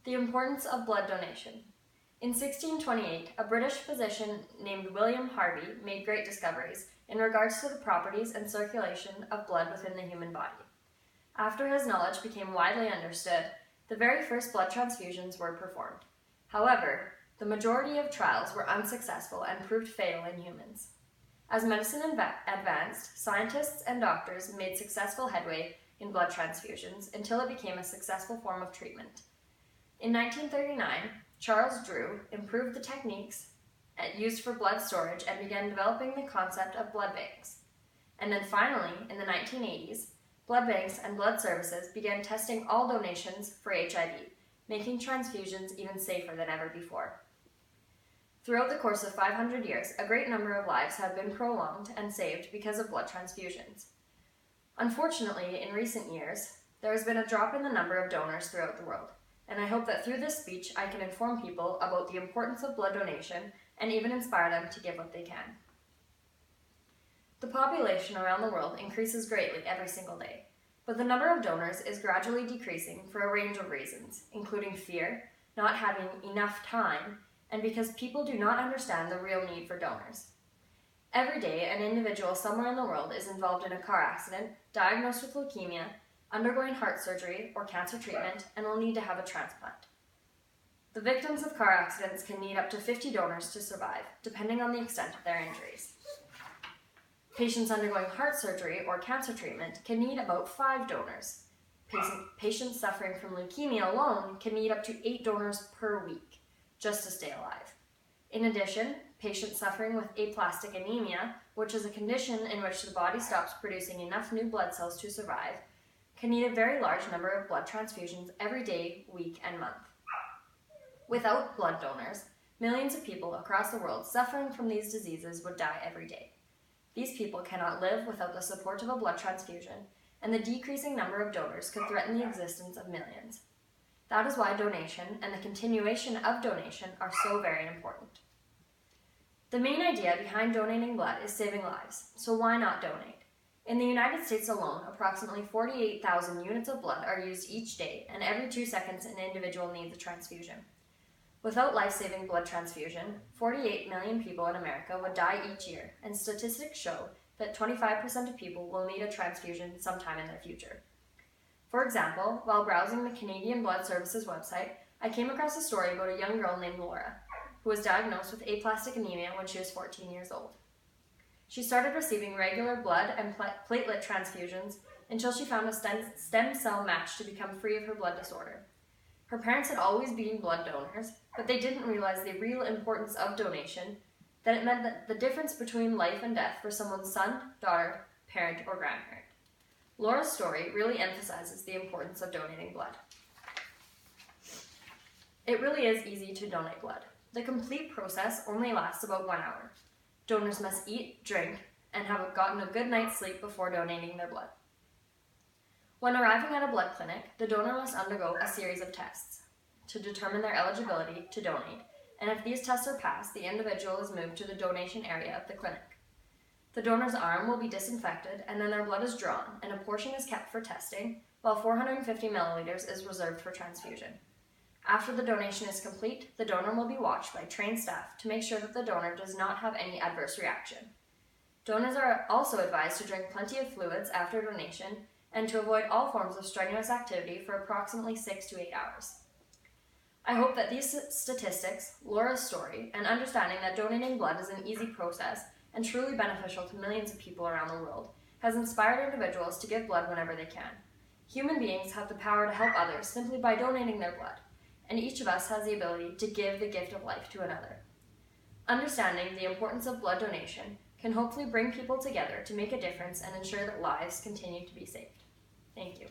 The importance of blood donation. In 1628, a British physician named William Harvey made great discoveries in regards to the properties and circulation of blood within the human body. After his knowledge became widely understood, the very first blood transfusions were performed. However, the majority of trials were unsuccessful and proved fatal in humans. As medicine advanced, scientists and doctors made successful headway in blood transfusions until it became a successful form of treatment. In 1939, Charles Drew improved the techniques used for blood storage and began developing the concept of blood banks. And then finally, in the 1980s, blood banks and blood services began testing all donations for HIV, making transfusions even safer than ever before. Throughout the course of 500 years, a great number of lives have been prolonged and saved because of blood transfusions. Unfortunately, in recent years, there has been a drop in the number of donors throughout the world, and I hope that through this speech I can inform people about the importance of blood donation and even inspire them to give what they can. The population around the world increases greatly every single day, but the number of donors is gradually decreasing for a range of reasons, including fear, not having enough time, and because people do not understand the real need for donors. Every day, an individual somewhere in the world is involved in a car accident, diagnosed with leukemia, undergoing heart surgery or cancer treatment, and will need to have a transplant. The victims of car accidents can need up to 50 donors to survive, depending on the extent of their injuries. Patients undergoing heart surgery or cancer treatment can need about 5 donors. Patients suffering from leukemia alone can need up to 8 donors per week just to stay alive. In addition, patients suffering with aplastic anemia, which is a condition in which the body stops producing enough new blood cells to survive, can need a very large number of blood transfusions every day, week, and month. Without blood donors, millions of people across the world suffering from these diseases would die every day. These people cannot live without the support of a blood transfusion, and the decreasing number of donors could threaten the existence of millions. That is why donation and the continuation of donation are so very important. The main idea behind donating blood is saving lives, so why not donate? In the United States alone, approximately 48,000 units of blood are used each day, and every 2 seconds an individual needs a transfusion. Without life-saving blood transfusion, 48 million people in America would die each year, and statistics show that 25% of people will need a transfusion sometime in their future. For example, while browsing the Canadian Blood Services website, I came across a story about a young girl named Laura, who was diagnosed with aplastic anemia when she was 14 years old. She started receiving regular blood and platelet transfusions until she found a stem cell match to become free of her blood disorder. Her parents had always been blood donors, but they didn't realize the real importance of donation, that it meant that the difference between life and death for someone's son, daughter, parent, or grandparent. Laura's story really emphasizes the importance of donating blood. It really is easy to donate blood. The complete process only lasts about 1 hour. Donors must eat, drink, and have gotten a good night's sleep before donating their blood. When arriving at a blood clinic, the donor must undergo a series of tests to determine their eligibility to donate, and if these tests are passed, the individual is moved to the donation area of the clinic. The donor's arm will be disinfected, and then their blood is drawn, and a portion is kept for testing, while 450 milliliters is reserved for transfusion. After the donation is complete, the donor will be watched by trained staff to make sure that the donor does not have any adverse reaction. Donors are also advised to drink plenty of fluids after donation and to avoid all forms of strenuous activity for approximately 6 to 8 hours. I hope that these statistics, Laura's story, and understanding that donating blood is an easy process and truly beneficial to millions of people around the world has inspired individuals to give blood whenever they can. Human beings have the power to help others simply by donating their blood, and each of us has the ability to give the gift of life to another. Understanding the importance of blood donation can hopefully bring people together to make a difference and ensure that lives continue to be saved. Thank you.